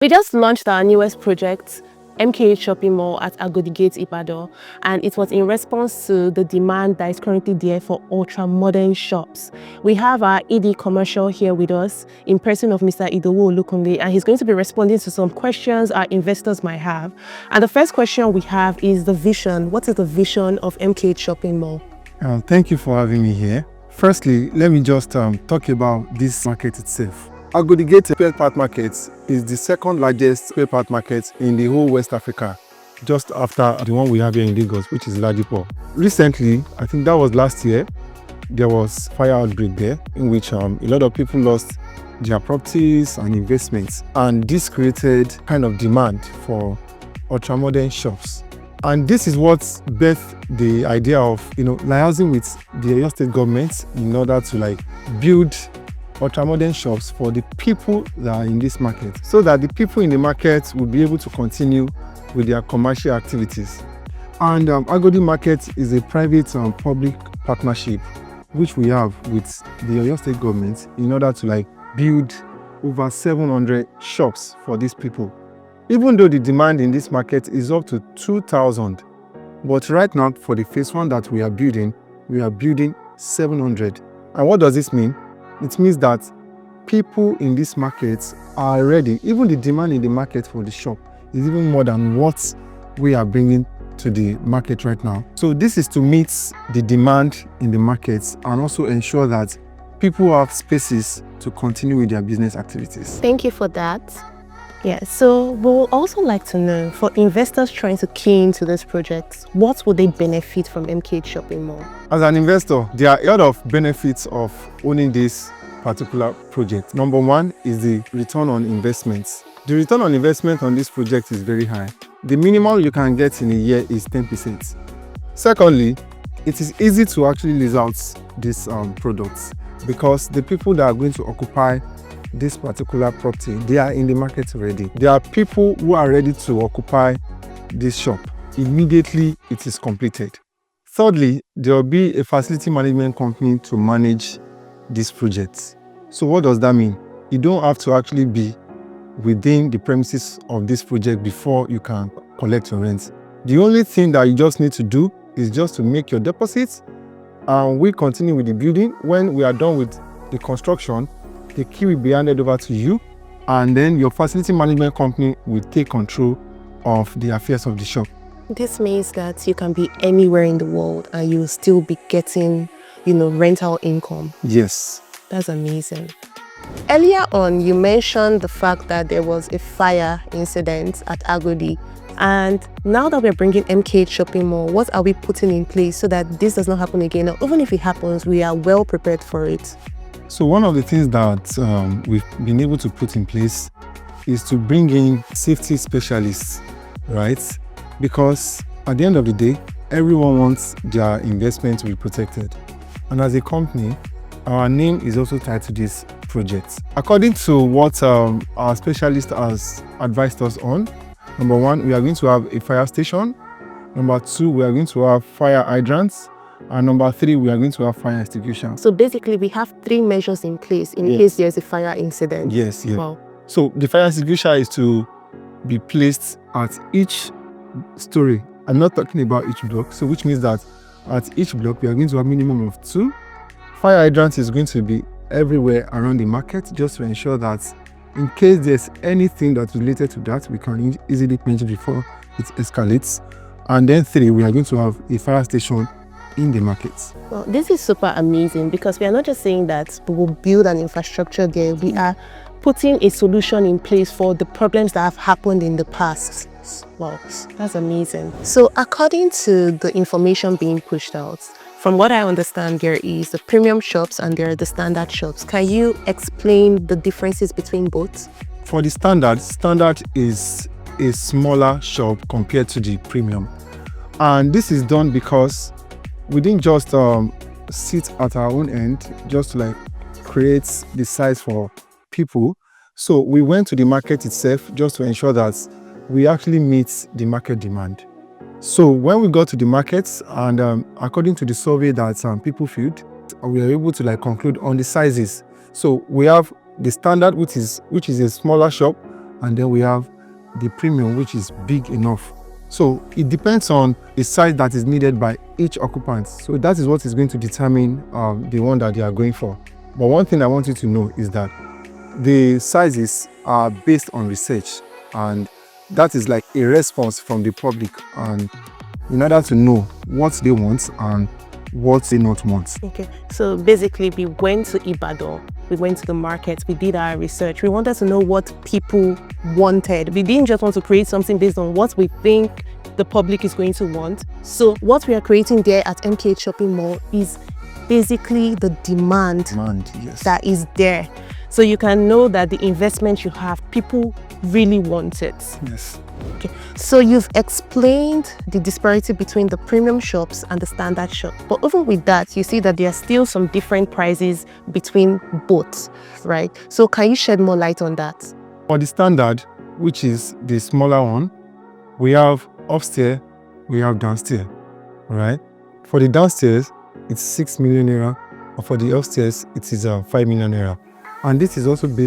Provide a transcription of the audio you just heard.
We just launched our newest project, MKH Shopping Mall at Agodi Gate Ibadan, and it was in response to the demand that is currently there for ultra-modern shops. We have our ED commercial here with us in person of Mr. Idowu Olukunle, and he's going to be responding to some questions our investors might have. And the first question we have is the vision. What is the vision of MKH Shopping Mall? Thank you for having me here. Firstly, let me just talk about this market itself. Agodi Gate spare part market is the second largest spare part market in the whole West Africa, just after the one we have here in Lagos, which is Ladipo. Recently, I think that was last year, there was fire outbreak there in which a lot of people lost their properties and investments, and this created kind of demand for ultra-modern shops. And this is what birthed the idea of liaising with the Oyo State government in order to build ultra-modern shops for the people that are in this market, so that the people in the market will be able to continue with their commercial activities. And Agodi Market is a private public partnership which we have with the Oyo State government in order to build over 700 shops for these people. Even though the demand in this market is up to 2,000, but right now for the phase one that we are building 700. And what does this mean? It means that people in these markets are ready. Even the demand in the market for the shop is even more than what we are bringing to the market right now. So this is to meet the demand in the markets and also ensure that people have spaces to continue with their business activities. Thank you for that. Yeah, so we would also like to know, for investors trying to key into this project, what would they benefit from MKH Shopping Mall? As an investor, there are a lot of benefits of owning this particular project. Number one is the return on investments. The return on investment on this project is very high. The minimum you can get in a year is 10%. Secondly, it is easy to actually lease out these products because the people that are going to occupy this particular property, they are in the market already. There are people who are ready to occupy this shop immediately it is completed. Thirdly, there will be a facility management company to manage this project. So what does that mean? You don't have to actually be within the premises of this project before you can collect your rent. The only thing that you just need to do is just to make your deposits, and we continue with the building. When we are done with the construction, the key will be handed over to you, and then your facility management company will take control of the affairs of the shop. This means that you can be anywhere in the world and you'll still be getting, rental income. Yes. That's amazing. Earlier on, you mentioned the fact that there was a fire incident at Agodi. And now that we're bringing MKH Shopping Mall, what are we putting in place so that this does not happen again? Or even if it happens, we are well prepared for it. So one of the things that we've been able to put in place is to bring in safety specialists, right? Because at the end of the day, everyone wants their investment to be protected. And as a company, our name is also tied to this project. According to what our specialist has advised us on, number one, we are going to have a fire station. Number two, we are going to have fire hydrants. And number three, we are going to have fire extinguisher. So basically, we have 3 measures in place in case there's a fire incident. Yes, yes. Wow. So the fire extinguisher is to be placed at each story. I'm not talking about each block, so which means that at each block, we are going to have a minimum of 2. Fire hydrant is going to be everywhere around the market, just to ensure that in case there's anything that's related to that, we can easily quench it before it escalates. And then 3, we are going to have a fire station in the markets. Well, this is super amazing because we are not just saying that we will build an infrastructure there. We are putting a solution in place for the problems that have happened in the past. Wow, that's amazing. So according to the information being pushed out, from what I understand, there is the premium shops and there are the standard shops. Can you explain the differences between both? For the standard is a smaller shop compared to the premium. And this is done because we didn't just sit at our own end just to create the size for people. So we went to the market itself just to ensure that we actually meet the market demand. So when we got to the markets and according to the survey that people filled, we were able to conclude on the sizes. So we have the standard, which is a smaller shop, and then we have the premium, which is big enough. So it depends on the size that is needed by each occupant. So that is what is going to determine the one that they are going for. But one thing I want you to know is that the sizes are based on research, and that is like a response from the public, and in order to know what they want and what they not want. Okay, so basically we went to Ibadan, we went to the market, we did our research. We wanted to know what people wanted. We didn't just want to create something based on what we think the public is going to want. So what we are creating there at MKH Shopping Mall is basically the demand Yes. that is there. So you can know that the investment you have, people really want it. Yes. Okay. So you've explained the disparity between the premium shops and the standard shop. But even with that, you see that there are still some different prices between both, right? So can you shed more light on that? For the standard, which is the smaller one, we have upstairs, we have downstairs, right? For the downstairs, it's 6 million naira, and for the upstairs, it is 5 million naira. And this is also based